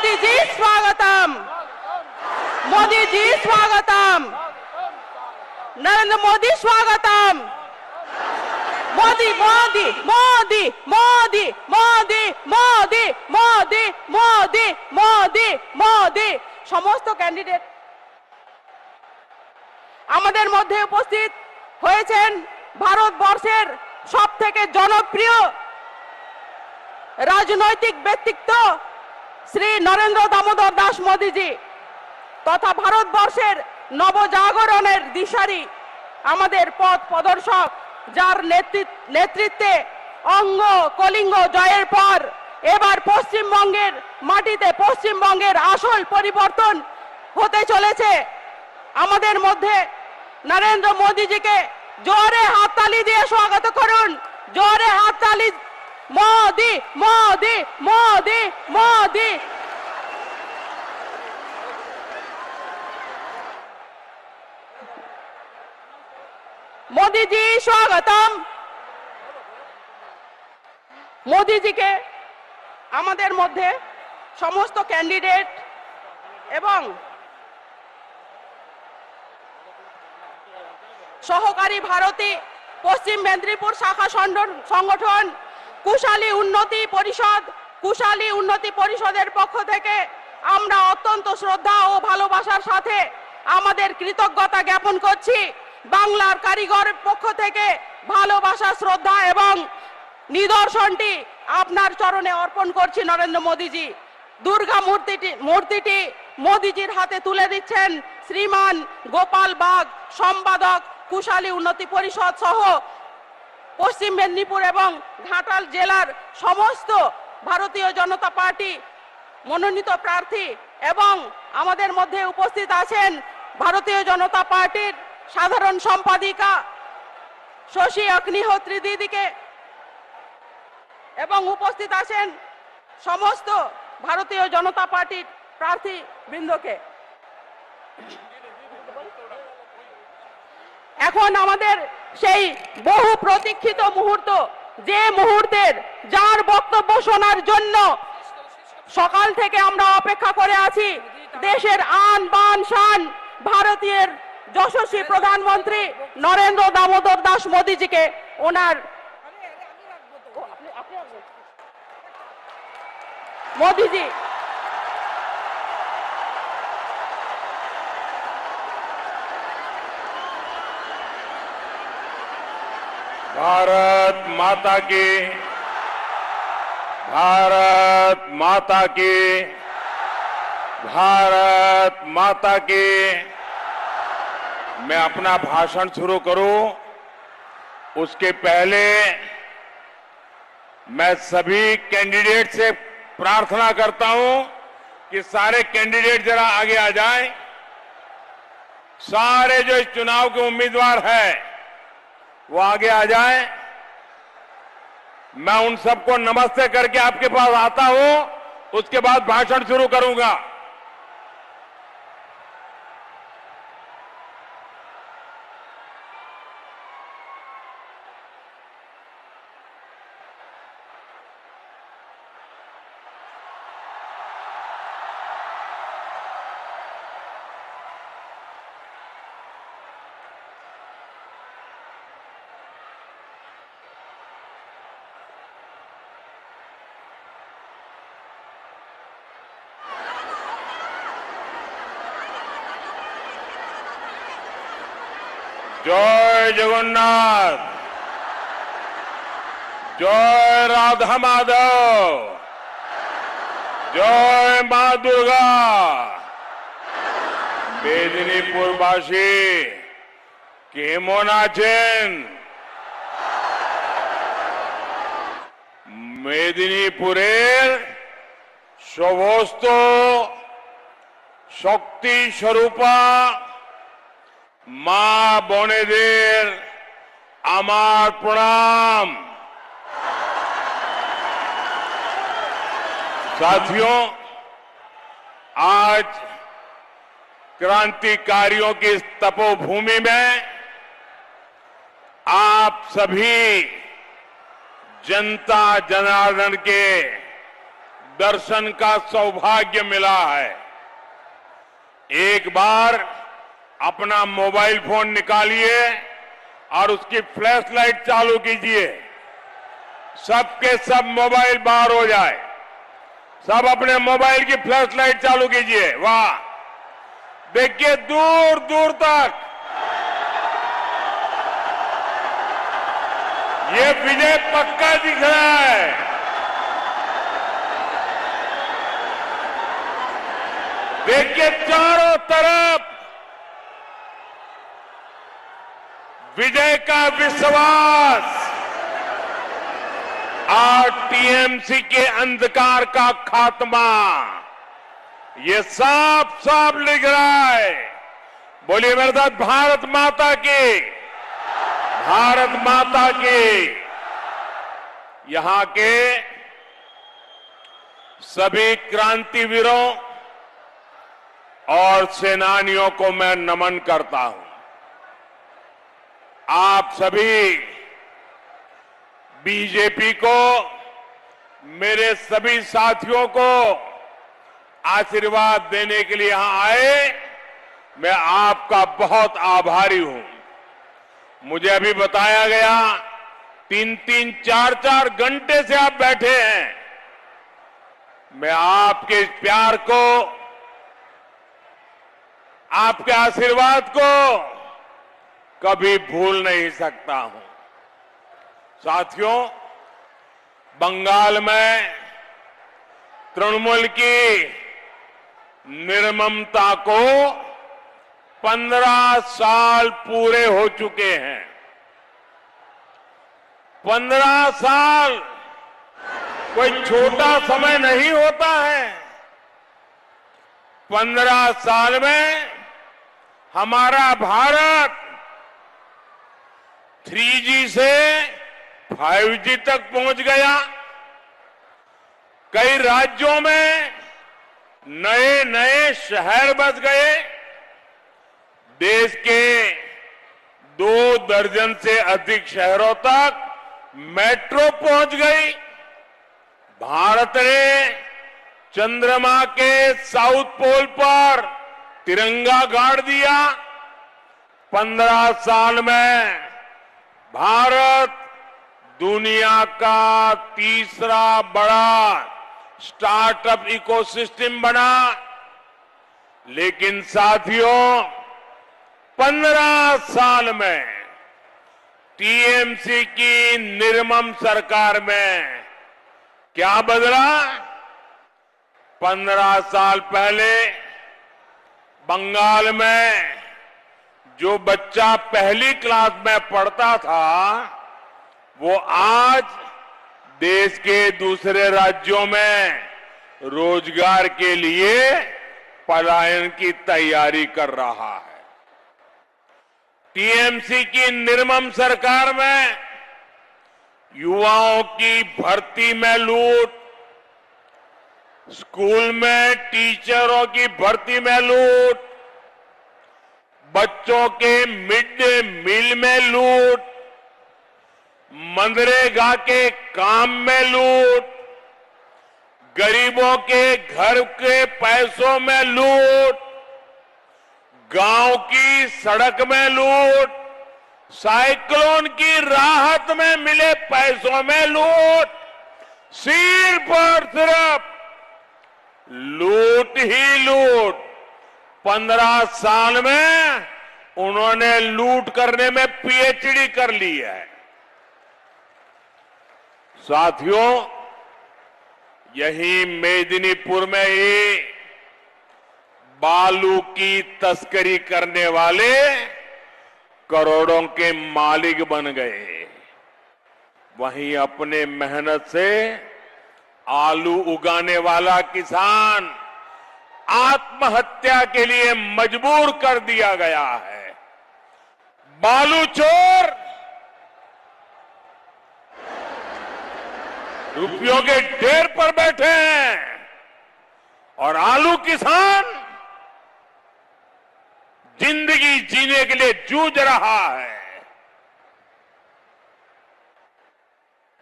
मोदी जी स्वागतम, मोदी जी स्वागतम, नरेंद्र मोदी स्वागतम, मोदी मोदी मोदी मोदी मोदी मोदी मोदी मोदी मोदी मोदी समस्त कैंडिडेट আমাদের মধ্যে উপস্থিত হয়েছেন ভারতবর্ষের সবথেকে জনপ্রিয় রাজনৈতিক ব্যক্তিত্ব শ্রী নরেন্দ্র দামোদর দাস মোদীজি তথা ভারতবর্ষের নবজাগরণের দিশারি আমাদের পথ প্রদর্শক, যার নেতৃত্বে অঙ্গ কলিঙ্গ জয়ের পর এবার পশ্চিমবঙ্গের মাটিতে পশ্চিমবঙ্গের আসল পরিবর্তন হতে চলেছে। আমাদের মধ্যে নরেন্দ্র মোদীজিকে জোরে হাততালি দিয়ে স্বাগত করুন, জোরে হাততালি। मोदी मोदी मोदी मोदी मोदी जी स्वागतम। मोदी जी के আমাদের মধ্যে সমস্ত ক্যান্ডিডেট এবং সহকারী ভারতী পশ্চিম মেদিনীপুর শাখা সংগঠন কুশালী উন্নতি পরিষদ, কুশালী উন্নতি পরিষদের পক্ষ থেকে আমরা অত্যন্ত শ্রদ্ধা ও ভালোবাসার সাথে আমাদের কৃতজ্ঞতা জ্ঞাপন করছি। বাংলার কারিগরের পক্ষ থেকে ভালোবাসা, শ্রদ্ধা এবং নিদর্শনটি আপনার চরণে অর্পণ করছি নরেন্দ্র মোদীজি। দুর্গা মূর্তিটি মোদীজির হাতে তুলে দিচ্ছেন শ্রীমান গোপাল বাগ, সম্পাদক কুশালী উন্নতি পরিষদ সহ পশ্চিম মেদিনীপুর এবং ঘাটাল জেলার সমস্ত ভারতীয় জনতা পার্টি মনোনীত প্রার্থী এবং আমাদের মধ্যে উপস্থিত আছেন ভারতীয় জনতা পার্টির সাধারণ সম্পাদিকা শশী অগ্নিহোত্রী দিদিকে এবং উপস্থিত আছেন সমস্ত ভারতীয় জনতা পার্টির প্রার্থী বৃন্দকে। এখন আমাদের সেই বহু প্রতীক্ষিত মুহূর্ত, যে মুহূর্তের যার বক্তব্য শোনার জন্য সকাল থেকে আমরা অপেক্ষা করে আছি, দেশের আন বান শান ভারতীয় যশস্বী প্রধানমন্ত্রী নরেন্দ্র দামোদর দাস মোদীজিকে ওনার মোদীজি भारत माता की, भारत माता की, भारत माता की। मैं अपना भाषण शुरू करूं उसके पहले मैं सभी कैंडिडेट से प्रार्थना करता हूं कि सारे कैंडिडेट जरा आगे आ जाएं। सारे जो इस चुनाव के उम्मीदवार हैं वो आगे आ जाए। मैं उन सबको नमस्ते करके आपके पास आता हूं, उसके बाद भाषण शुरू करूंगा। जय जगन्नाथ, जय राधा माधव, जय मां दुर्गा। মেদিনীপুরবাসী কেমন আছেন? মেদিনীপুরের সমস্ত শক্তি স্বরূপা মা বোনেদের আমার প্রণাম। साथियों, आज क्रांतिकारियों की इस तपोभूमि में आप सभी जनता जनार्दन के दर्शन का सौभाग्य मिला है। एक बार अपना मोबाइल फोन निकालिए और उसकी फ्लैश लाइट चालू कीजिए, सबके सब मोबाइल बाहर हो जाए। सब अपने मोबाइल की फ्लैश लाइट चालू कीजिए। वाह, देखिए दूर दूर तक ये विजय पक्का दिख रहा है। देखिए चारों तरफ विजय का विश्वास और टीएमसी के अंधकार का खात्मा, ये साफ साफ लिख रहा है। बोलिए मेरे साथ, भारत माता की, भारत माता की। यहां के सभी क्रांतिवीरों और सेनानियों को मैं नमन करता हूं। आप सभी बीजेपी को, मेरे सभी साथियों को आशीर्वाद देने के लिए यहां आए, मैं आपका बहुत आभारी हूं। मुझे अभी बताया गया 3-3, 4-4 घंटे से आप बैठे हैं। मैं आपके इस प्यार को, आपके आशीर्वाद को कभी भूल नहीं सकता हूं। साथियों, बंगाल में तृणमूल की निर्ममता को 15 साल पूरे हो चुके हैं। 15 साल कोई छोटा समय नहीं होता है। 15 साल में हमारा भारत 3G से 5G तक पहुंच गया। कई राज्यों में नए नए शहर बस गए। देश के 2 दर्जन से अधिक शहरों तक मेट्रो पहुंच गई। भारत ने चंद्रमा के साउथ पोल पर तिरंगा गाड़ दिया। 15 साल में भारत दुनिया का तीसरा बड़ा स्टार्टअप इकोसिस्टम बना। लेकिन साथियों, 15 साल में टीएमसी की निर्मम सरकार में क्या बदला? 15 साल पहले बंगाल में जो बच्चा पहली क्लास में पढ़ता था, वो आज देश के दूसरे राज्यों में रोजगार के लिए पलायन की तैयारी कर रहा है। टीएमसी की निर्मम सरकार में युवाओं की भर्ती में लूट, स्कूल में टीचरों की भर्ती में लूट, बच्चों के मिड डे मील में लूट, मनरेगा के काम में लूट, गरीबों के घर के पैसों में लूट, गांव की सड़क में लूट, साइक्लोन की राहत में मिले पैसों में लूट, सिर्फ और सिर्फ लूट ही लूट। 15 साल में उन्होंने लूट करने में पीएचडी कर ली है। साथियों, यही मेदिनीपुर में ही बालू की तस्करी करने वाले करोड़ों के मालिक बन गए। वहीं अपने मेहनत से आलू उगाने वाला किसान आत्महत्या के लिए मजबूर कर दिया गया है। बालू चोर रुपयों के ढेर पर बैठे हैं और आलू किसान जिंदगी जीने के लिए जूझ रहा है।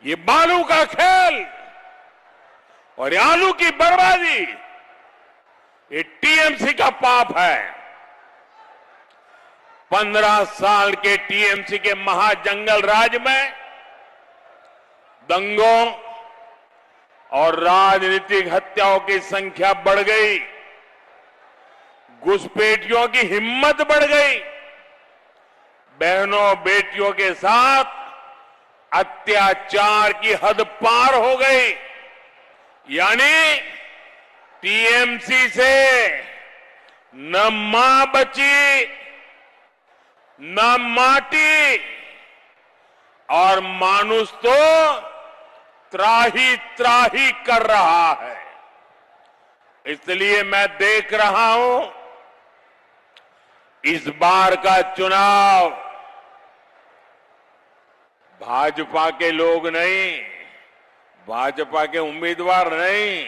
ये बालू का खेल और आलू की बर्बादी ये टीएमसी का पाप है। 15 साल के टीएमसी के महाजंगल राज में दंगों और राजनीतिक हत्याओं की संख्या बढ़ गई, घुसपैठियों की हिम्मत बढ़ गई, बहनों बेटियों के साथ अत्याचार की हद पार हो गई। यानी टीएमसी से न मां बची, न माटी, और मानुष तो त्राही त्राही कर रहा है। इसलिए मैं देख रहा हूं इस बार का चुनाव भाजपा के लोग नहीं, भाजपा के उम्मीदवार नहीं,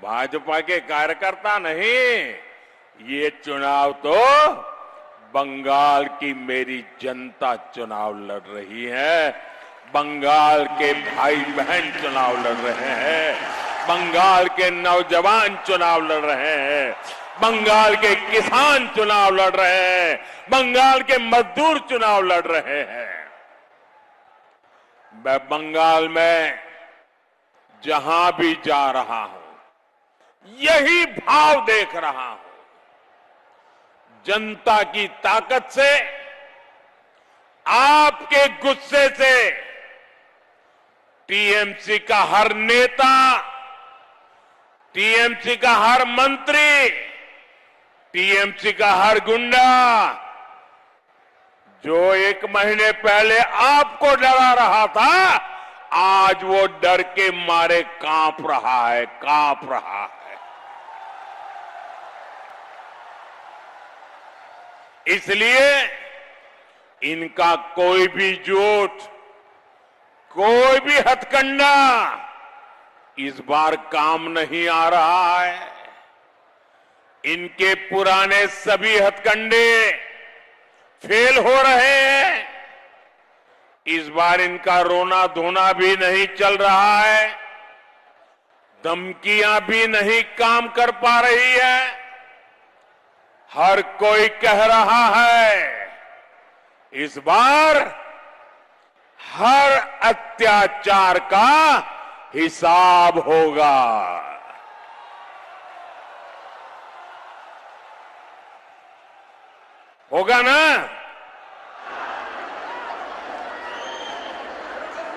भाजपा के कार्यकर्ता नहीं, ये चुनाव तो बंगाल की मेरी जनता चुनाव लड़ रही है। बंगाल के भाई बहन चुनाव लड़ रहे हैं, बंगाल के नौजवान चुनाव लड़ रहे हैं, बंगाल के किसान चुनाव लड़ रहे हैं, बंगाल के मजदूर चुनाव लड़ रहे हैं। मैं बंगाल में जहां भी जा रहा हूं यही भाव देख रहा हूं। जनता की ताकत से, आपके गुस्से से टीएमसी का हर नेता, टीएमसी का हर मंत्री, टीएमसी का हर गुंडा जो 1 महीने पहले आपको डरा रहा था, आज वो डर के मारे कांप रहा है, कांप रहा है। इसलिए इनका कोई भी झूठ, कोई भी हथकंडा इस बार काम नहीं आ रहा है। इनके पुराने सभी हथकंडे फेल हो रहे हैं। इस बार इनका रोना धोना भी नहीं चल रहा है, धमकियां भी नहीं काम कर पा रही है। हर कोई कह रहा है इस बार हर अत्याचार का हिसाब होगा। होगा ना?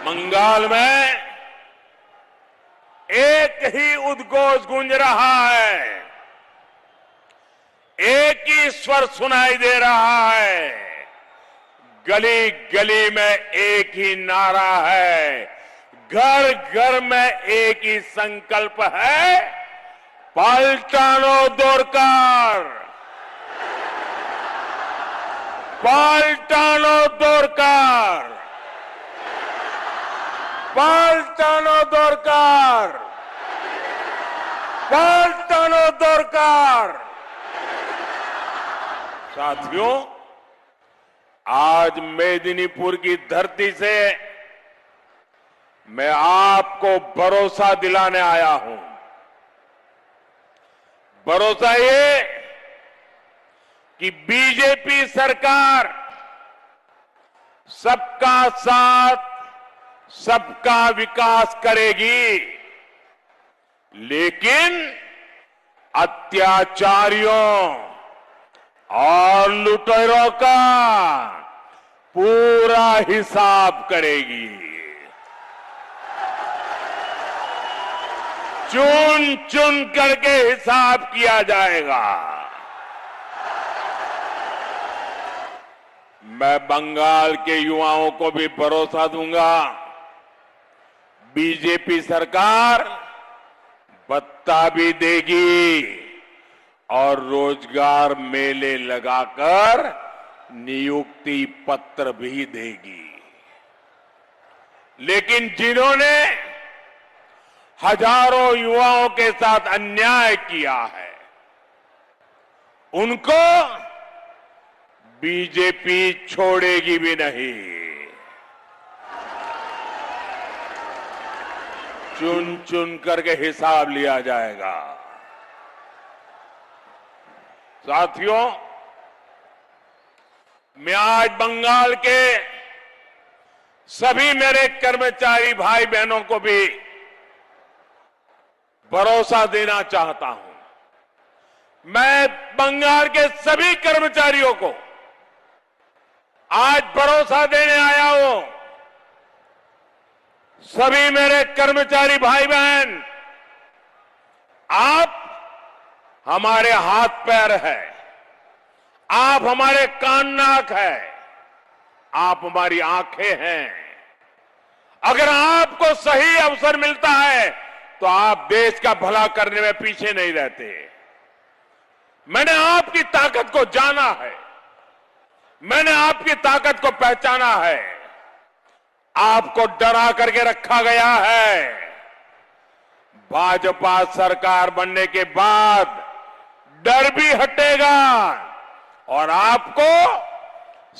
बंगाल में एक ही उद्घोष गूंज रहा है, एक ही स्वर सुनाई दे रहा है, गली गली में एक ही नारा है, घर घर में एक ही संकल्प है, पाल्टानो दोरकार, पाल्टानो दोरकार, पाल्टानो दोरकार, पाल्टानो दोरकार। साथियों, आज मेदिनीपुर की धरती से मैं आपको भरोसा दिलाने आया हूं। भरोसा ये कि बीजेपी सरकार सबका साथ, सबका विकास करेगी, लेकिन अत्याचारियों और लुटेरों का पूरा हिसाब करेगी। चुन चुन करके हिसाब किया जाएगा। मैं बंगाल के युवाओं को भी भरोसा दूंगा, बीजेपी सरकार भत्ता भी देगी और रोजगार मेले लगाकर नियुक्ति पत्र भी देगी। लेकिन जिन्होंने हजारों युवाओं के साथ अन्याय किया है, उनको बीजेपी छोड़ेगी भी नहीं। चुन चुन करके हिसाब लिया जाएगा। साथियों, मैं आज बंगाल के सभी मेरे कर्मचारी भाई बहनों को भी भरोसा देना चाहता हूं। मैं बंगाल के सभी कर्मचारियों को आज भरोसा देने आया हूं। सभी मेरे कर्मचारी भाई बहन, आप हमारे हाथ पैर है, आप हमारे कान नाक है, आप हमारी आंखें हैं। अगर आपको सही अवसर मिलता है तो आप देश का भला करने में पीछे नहीं रहते। मैंने आपकी ताकत को जाना है, मैंने आपकी ताकत को पहचाना है। आपको डरा करके रखा गया है। भाजपा सरकार बनने के बाद डर भी हटेगा और आपको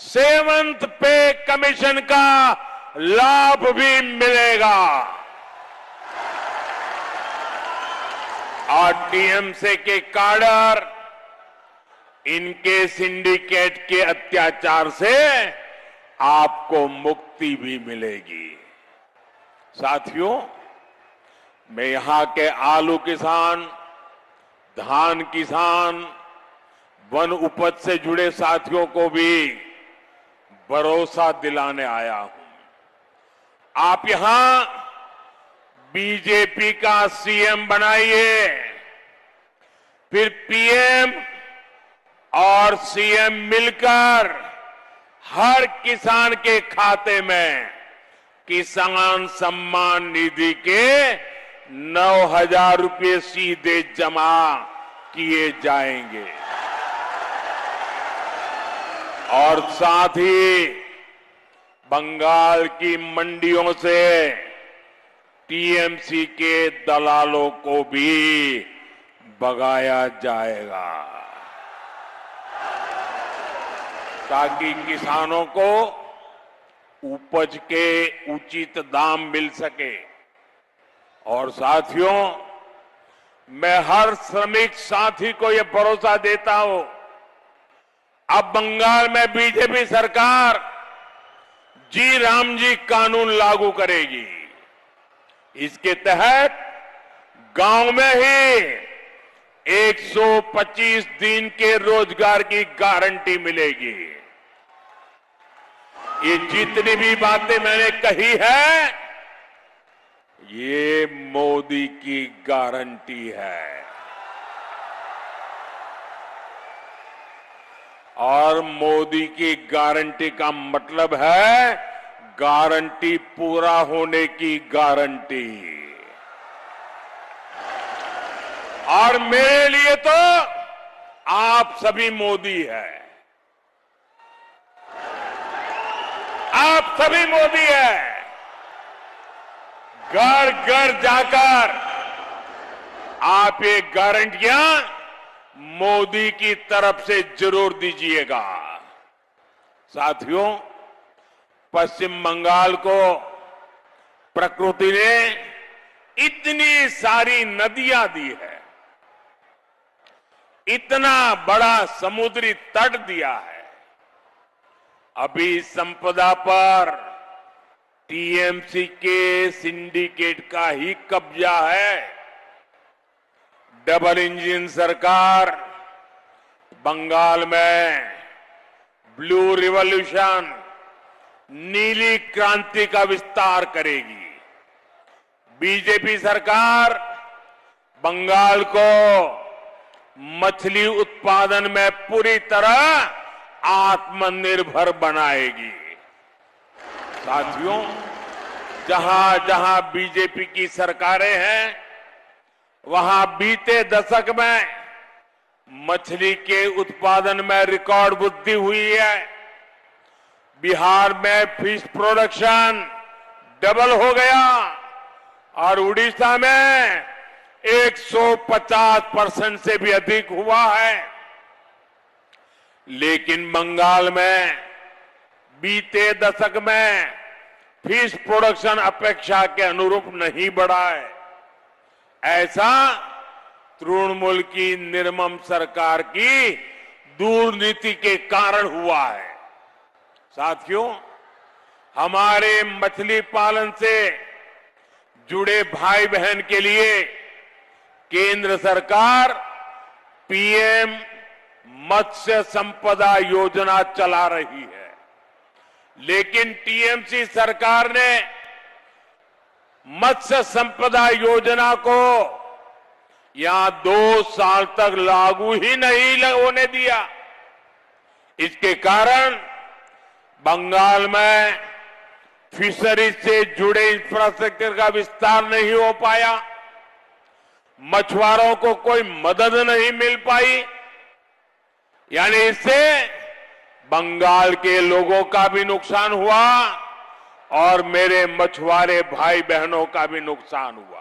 7th पे कमीशन का लाभ भी मिलेगा। और टीएमसी के काडर, इनके सिंडिकेट के अत्याचार से आपको मुक्ति भी मिलेगी। साथियों, मैं यहां के आलू किसान, धान किसान, वन उपज से जुड़े साथियों को भी भरोसा दिलाने आया हूं। आप यहां बीजेपी का सीएम बनाइए, फिर पीएम और सीएम मिलकर हर किसान के खाते में किसान सम्मान निधि के 9,000 रुपये सीधे जमा किए जाएंगे। और साथ ही बंगाल की मंडियों से टीएमसी के दलालों को भी भगाया जाएगा, ताकि किसानों को उपज के उचित दाम मिल सके। और साथियों, मैं हर श्रमिक साथी को यह भरोसा देता हूं, अब बंगाल में बीजेपी सरकार जी राम जी कानून लागू करेगी। इसके तहत गांव में ही 125 दिन के रोजगार की गारंटी मिलेगी। ये जितनी भी बातें मैंने कही है, ये मोदी की गारंटी है। और मोदी की गारंटी का मतलब है गारंटी पूरा होने की गारंटी। और मेरे लिए तो आप सभी मोदी है, आप सभी मोदी है। घर घर जाकर आप ये गारंटियां मोदी की तरफ से जरूर दीजिएगा। साथियों, पश्चिम बंगाल को प्रकृति ने इतनी सारी नदियां दी है, इतना बड़ा समुद्री तट दिया है। अभी संपदा पर टीएमसी के सिंडिकेट का ही कब्जा है। डबल इंजन सरकार बंगाल में ब्लू रिवॉल्यूशन, नीली क्रांति का विस्तार करेगी। बीजेपी सरकार बंगाल को मछली उत्पादन में पूरी तरह आत्मनिर्भर बनाएगी। साथियों, जहां जहां बीजेपी की सरकारें हैं, वहां बीते दशक में मछली के उत्पादन में रिकॉर्ड वृद्धि हुई है। बिहार में फिश प्रोडक्शन डबल हो गया और उड़ीसा में 150% से भी अधिक हुआ है। लेकिन बंगाल में बीते दशक में फिश प्रोडक्शन अपेक्षा के अनुरूप नहीं बढ़ा है। ऐसा तृणमूल की निर्मम सरकार की दूरनीति के कारण हुआ है। साथियों, हमारे मछली पालन से जुड़े भाई बहन के लिए केंद्र सरकार पीएम मत्स्य संपदा योजना चला रही है, लेकिन टीएमसी सरकार ने मत्स्य संपदा योजना को यहां 2 साल तक लागू ही नहीं होने दिया। इसके कारण बंगाल में फिशरीज से जुड़े इंफ्रास्ट्रक्चर का विस्तार नहीं हो पाया, मछुआरों को कोई मदद नहीं मिल पाई। यानी इससे बंगाल के लोगों का भी नुकसान हुआ और मेरे मछुआरे भाई बहनों का भी नुकसान हुआ।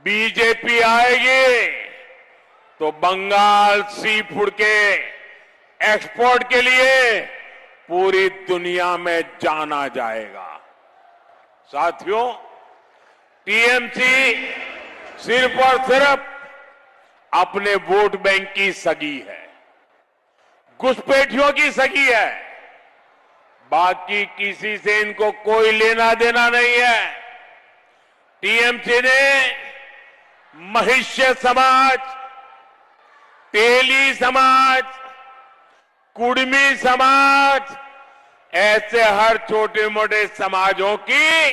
बीजेपी आएगी तो बंगाल सी फूड के एक्सपोर्ट के लिए पूरी दुनिया में जाना जाएगा। साथियों, टीएमसी सिर्फ और सिर्फ अपने वोट बैंक की सगी है, घुसपैठियों की सगी है, बाकी किसी से इनको कोई लेना देना नहीं है। टीएमसी ने महिष्य समाज, तेली समाज, कुड़मी समाज, ऐसे हर छोटे मोटे समाजों की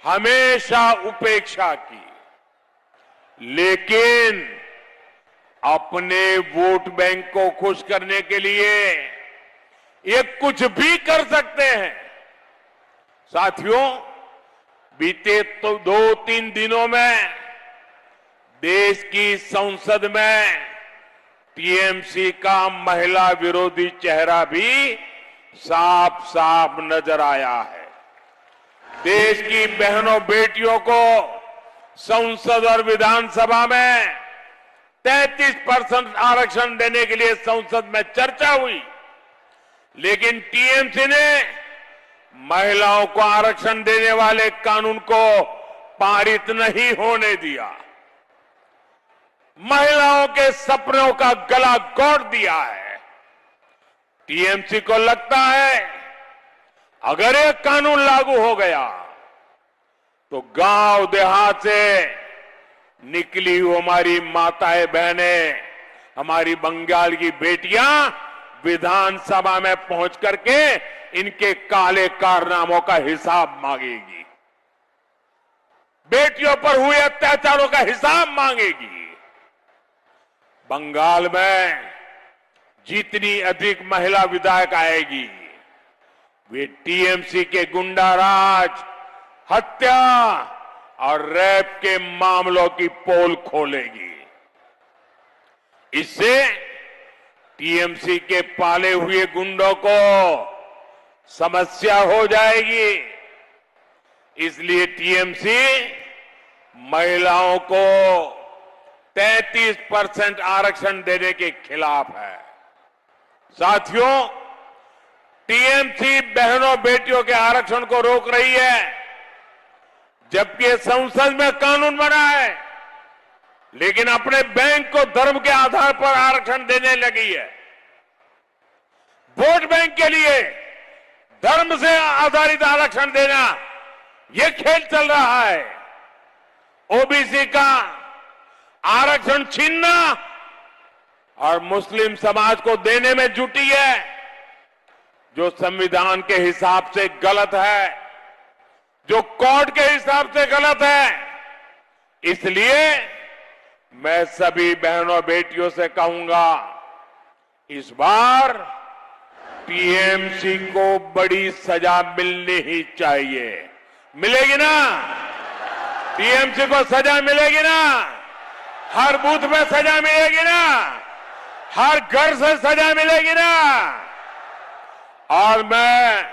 हमेशा उपेक्षा की, लेकिन अपने वोट बैंक को खुश करने के लिए ये कुछ भी कर सकते हैं। साथियों, बीते तो 2-3 दिनों में देश की संसद में टीएमसी का महिला विरोधी चेहरा भी साफ साफ नजर आया है। देश की बहनों बेटियों को संसद और विधानसभा में 33% आरक्षण देने के लिए संसद में चर्चा हुई, लेकिन टीएमसी ने महिलाओं को आरक्षण देने वाले कानून को पारित नहीं होने दिया, महिलाओं के सपनों का गला घोट दिया है। टीएमसी को लगता है अगर ये कानून लागू हो गया तो गांव देहात से निकली हुई हमारी माताएं बहनें, हमारी बंगाल की बेटियां विधानसभा में पहुंच करके इनके काले कारनामों का हिसाब मांगेगी, बेटियों पर हुए अत्याचारों का हिसाब मांगेगी। बंगाल में जितनी अधिक महिला विधायक आएगी, वे टीएमसी के गुंडाराज, हत्या और रेप के मामलों की पोल खोलेगी। इससे टीएमसी के पाले हुए गुंडों को समस्या हो जाएगी। इसलिए टीएमसी महिलाओं को 33% आरक्षण देने के खिलाफ है। साथियों, टीएमसी बहनों बेटियों के आरक्षण को रोक रही है, जबकि संसद में कानून बना है, लेकिन अपने बैंक को धर्म के आधार पर आरक्षण देने लगी है। वोट बैंक के लिए धर्म से आधारित आरक्षण देना, यह खेल चल रहा है। ओबीसी का आरक्षण छीनना और मुस्लिम समाज को देने में जुटी है, जो संविधान के हिसाब से गलत है, जो कोर्ट के हिसाब से गलत है। इसलिए मैं सभी बहनों बेटियों से कहूंगा, इस बार टीएमसी को बड़ी सजा मिलनी ही चाहिए। मिलेगी ना? टीएमसी को सजा मिलेगी ना? हर बूथ में सजा मिलेगी ना? हर घर से सजा मिलेगी ना? और मैं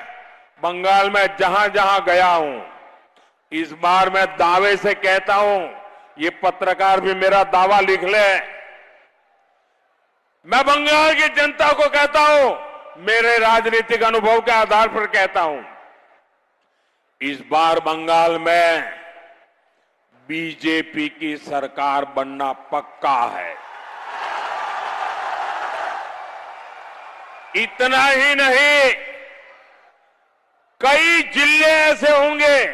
बंगाल में जहां जहां गया हूं, इस बार मैं दावे से कहता हूं, ये पत्रकार भी मेरा दावा लिख ले, मैं बंगाल की जनता को कहता हूं, मेरे राजनीतिक अनुभव के आधार पर कहता हूं, इस बार बंगाल में बीजेपी की सरकार बनना पक्का है। इतना ही नहीं, कई जिले ऐसे होंगे,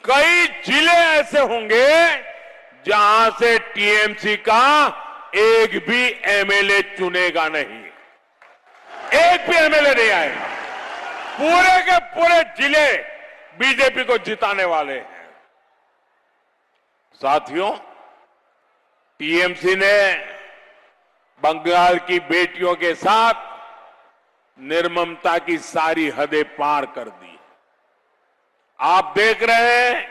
कई जिले ऐसे होंगे जहां से टीएमसी का एक भी एमएलए चुनेगा नहीं, एक भी एमएलए नहीं आएगा। पूरे के पूरे जिले बीजेपी को जिताने वाले हैं। साथियों, टीएमसी ने बंगाल की बेटियों के साथ निर्ममता की सारी हदें पार कर दी। आप देख रहे हैं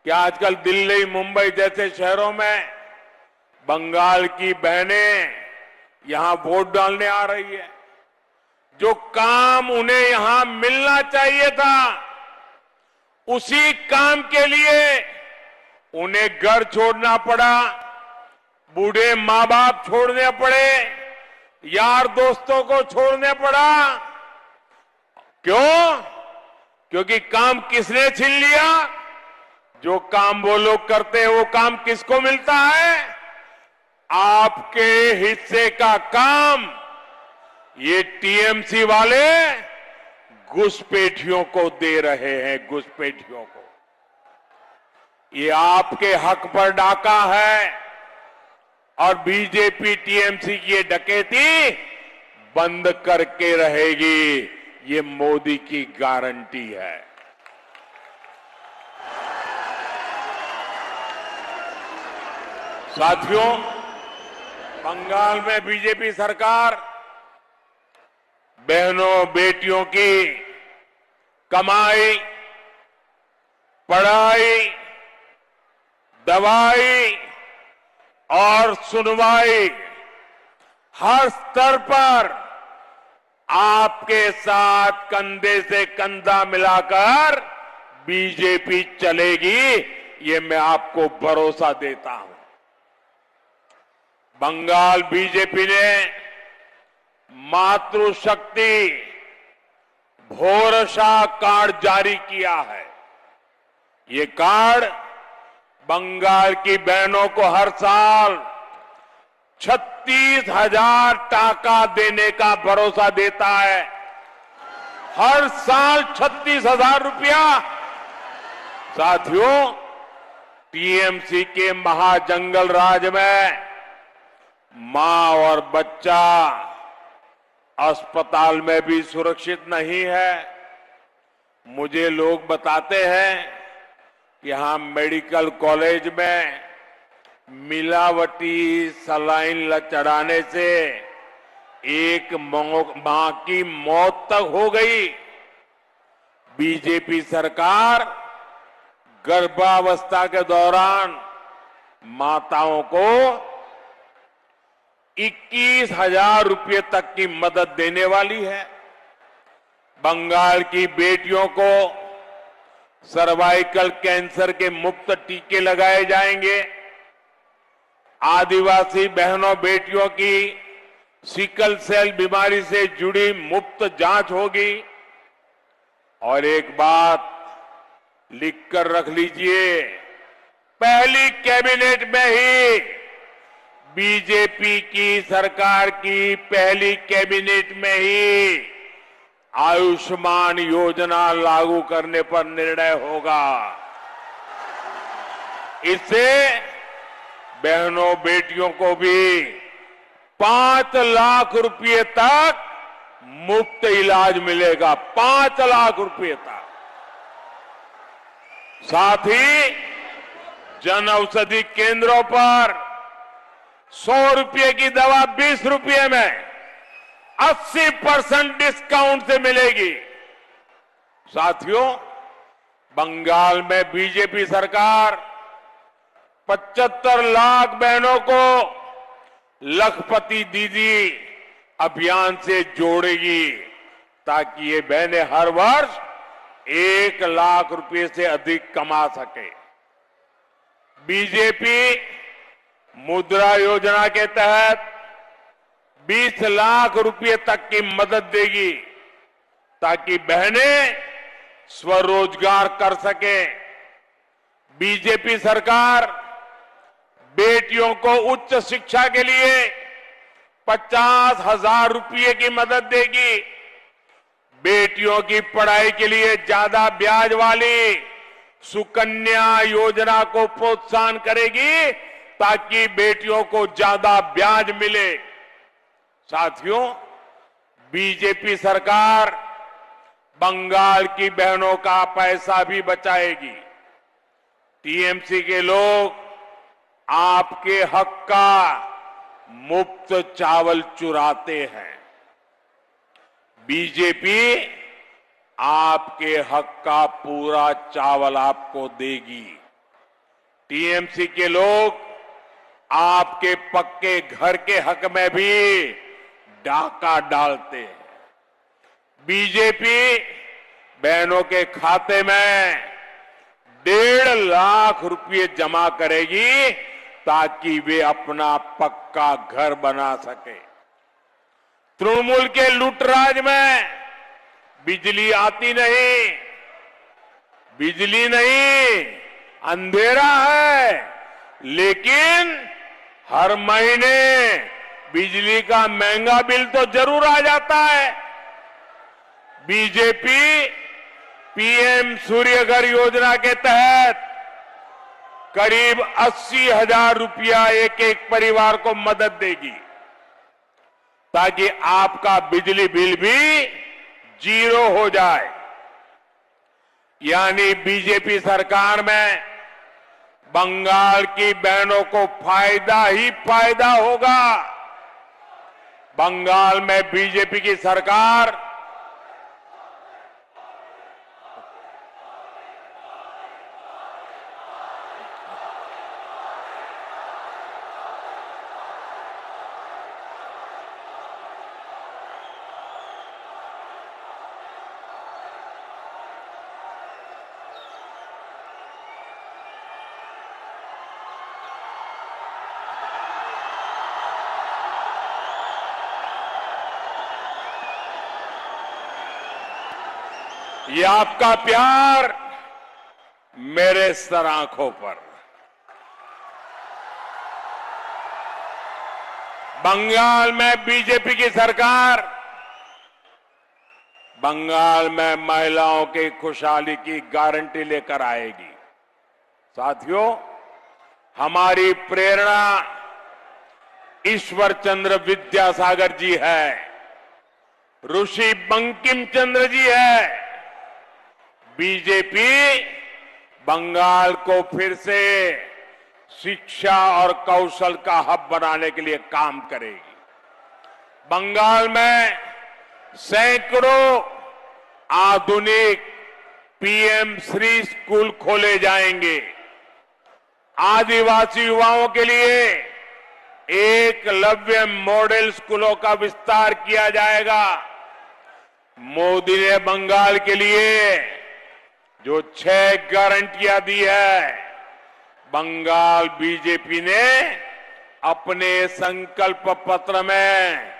कि आजकल दिल्ली, मुंबई जैसे शहरों में बंगाल की बहनें यहां वोट डालने आ रही है। जो काम उन्हें यहां मिलना चाहिए था, उसी काम के लिए उन्हें घर छोड़ना पड़ा, बूढ़े मां बाप छोड़ने पड़े, यार दोस्तों को छोड़ने पड़ा। क्यों? क्योंकि काम किसने छीन लिया? जो काम वो लोग करते हैं, वो काम किसको मिलता है? आपके हिस्से का काम ये टीएमसी वाले घुसपैठियों को दे रहे हैं, घुसपैठियों को। ये आपके हक पर डाका है और बीजेपी टीएमसी की ये डकैती बंद करके रहेगी, ये मोदी की गारंटी है। साथियों, बंगाल में बीजेपी सरकार बहनों बेटियों की कमाई, पढ़ाई, दवाई और सुनवाई हर स्तर पर आपके साथ कंधे से कंधा मिलाकर बीजेपी चलेगी, ये मैं आपको भरोसा देता हूं। बंगाल बीजेपी ने मातृशक्ति भरोसा कार्ड जारी किया है। ये कार्ड बंगाल की बहनों को हर साल 36,000 टाका देने का भरोसा देता है। हर साल 36,000 रुपया। साथियों, टीएमसी के महाजंगल राज में मां और बच्चा अस्पताल में भी सुरक्षित नहीं है। मुझे लोग बताते हैं यहां मेडिकल कॉलेज में मिलावटी सलाइन चढ़ाने से एक मां की मौत तक हो गई। बीजेपी सरकार गर्भावस्था के दौरान माताओं को 21,000 रुपये तक की मदद देने वाली है। बंगाल की बेटियों को सर्वाइकल कैंसर के मुफ्त टीके लगाए जाएंगे। आदिवासी बहनों बेटियों की सिकल सेल बीमारी से जुड़ी मुफ्त जांच होगी। और एक बात लिखकर रख लीजिए, पहली कैबिनेट में ही बीजेपी की सरकार की पहली कैबिनेट में ही आयुष्मान योजना लागू करने पर निर्णय होगा। इससे बहनों बेटियों को भी 5 लाख रुपए तक मुफ्त इलाज मिलेगा, 5 लाख रुपए तक। साथ ही जन औषधि केंद्रों पर 100 रुपए की दवा 20 रुपए में 80% डिस्काउंट से मिलेगी। साथियों, बंगाल में बीजेपी सरकार 75 लाख बहनों को लखपति दीदी अभियान से जोड़ेगी, ताकि ये बहनें हर वर्ष 1 लाख रुपए से अधिक कमा सके। बीजेपी मुद्रा योजना के तहत 20 लाख रुपए तक की मदद देगी, ताकि बहनें स्वरोजगार कर सके। बीजेपी सरकार बेटियों को उच्च शिक्षा के लिए 50,000 रुपये की मदद देगी। बेटियों की पढ़ाई के लिए ज्यादा ब्याज वाली सुकन्या योजना को प्रोत्साहन करेगी ताकि बेटियों को ज्यादा ब्याज मिले। साथियों, बीजेपी सरकार बंगाल की बहनों का पैसा भी बचाएगी। टीएमसी के लोग आपके हक का मुफ्त चावल चुराते हैं। बीजेपी आपके हक का पूरा चावल आपको देगी। टीएमसी के लोग आपके पक्के घर के हक में भी डाका डालते हैं। बीजेपी बहनों के खाते में 1.5 लाख रुपए जमा करेगी ताकि वे अपना पक्का घर बना सके। तृणमूल के लूटराज में बिजली आती नहीं, बिजली नहीं, अंधेरा है, लेकिन हर महीने बिजली का महंगा बिल तो जरूर आ जाता है। बीजेपी पीएम सूर्यघर योजना के तहत करीब 80,000 रुपया एक एक परिवार को मदद देगी ताकि आपका बिजली बिल भी 0 हो जाए। यानी बीजेपी सरकार में बंगाल की बहनों को फायदा ही फायदा होगा। बंगाल में बीजेपी की सरकार ये आपका प्यार मेरे सर आंखों पर। बंगाल में बीजेपी की सरकार बंगाल में महिलाओं की खुशहाली की गारंटी लेकर आएगी। साथियों, हमारी प्रेरणा ईश्वर चंद्र विद्यासागर जी है, ऋषि बंकिम चंद्र जी है। बीजेपी बंगाल को फिर से शिक्षा और कौशल का हब बनाने के लिए काम करेगी। बंगाल में सैकड़ों आधुनिक पीएम श्री स्कूल खोले जाएंगे। आदिवासी युवाओं के लिए एकलव्य मॉडल स्कूलों का विस्तार किया जाएगा। मोदी ने बंगाल के लिए जो 6 गारंटियां दी है, बंगाल बीजेपी ने अपने संकल्प पत्र में,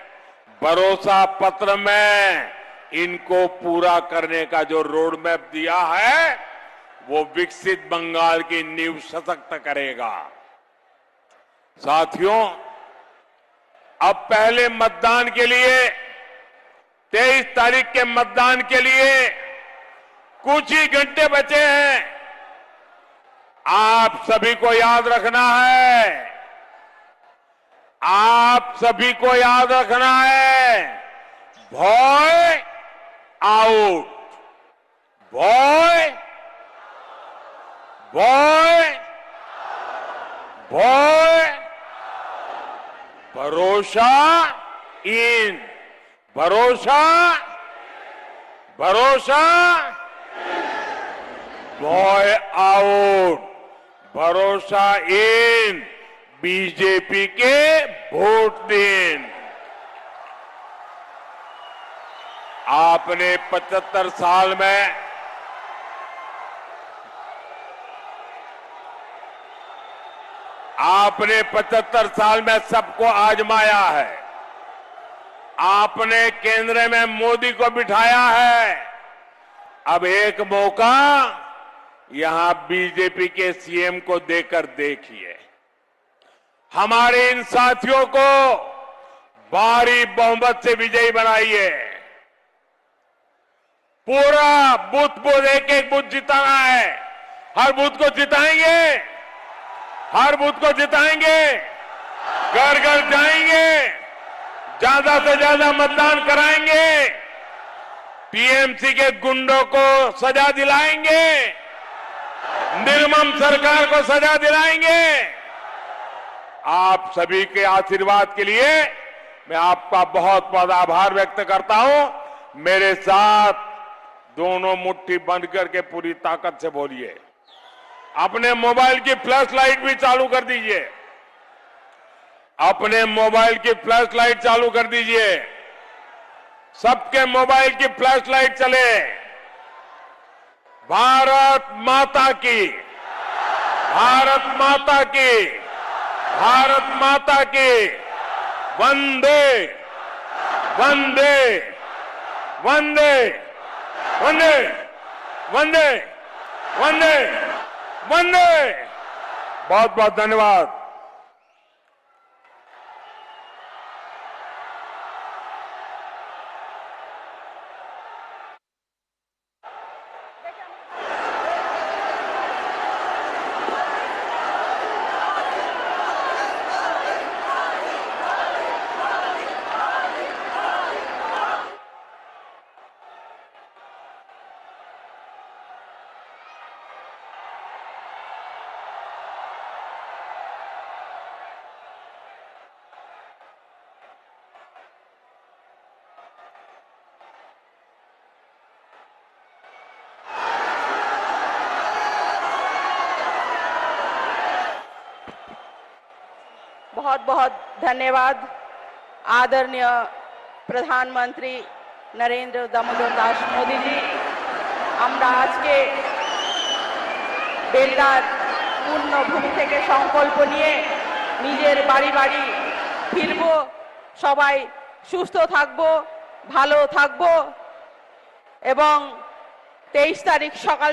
भरोसा पत्र में इनको पूरा करने का जो रोड मैप दिया है, वो विकसित बंगाल की नींव सशक्त करेगा। साथियों, अब पहले मतदान के लिए 23 तारीख के मतदान के लिए कुछ ही घंटे बचे हैं। आप सभी को याद रखना है, आप सभी को याद रखना है, boy out, boy boy boy, भरोसा इन, भरोसा भरोसा, बॉय आउट, भरोसा इन, बीजेपी के वोट दिन। आपने 75 साल में आपने 75 साल में सबको आजमाया है। आपने केंद्र में मोदी को बिठाया है। अब एक मौका यहां बीजेपी के सीएम को देकर देखिए। हमारे इन साथियों को भारी बहुमत से विजयी बनाइए। पूरा बूथ बूथ एक बूथ जिताना है। हर बूथ को जिताएंगे, हर बूथ को जिताएंगे, घर घर जाएंगे, ज्यादा से ज्यादा मतदान कराएंगे, टीएमसी के गुंडों को सजा दिलाएंगे, निर्मम सरकार को सजा दिलाएंगे। आप सभी के आशीर्वाद के लिए मैं आपका बहुत बहुत आभार व्यक्त करता हूं। मेरे साथ दोनों मुट्ठी बंद करके पूरी ताकत से बोलिए। अपने मोबाइल की फ्लैश लाइट भी चालू कर दीजिए। अपने मोबाइल की फ्लैश लाइट चालू कर दीजिए। सबके मोबाइल की फ्लैश लाइट चले। भारत माता की, भारत माता की, भारत माता की, वंदे वंदे वंदे वंदे वंदे वंदे वंदे। बहुत बहुत धन्यवाद। बहुत बहुत धन्यवाद आदरणीय प्रधानमंत्री नरेंद्र दामोदर दास मोदी जी। আমরা আজকে বেলদার পূর্ণভূমি থেকে সংকল্প নিয়ে নিজের বাড়ি বাড়ি ফিরব। সবাই সুস্থ থাকব, ভালো থাকব এবং 23 তারিখ সকাল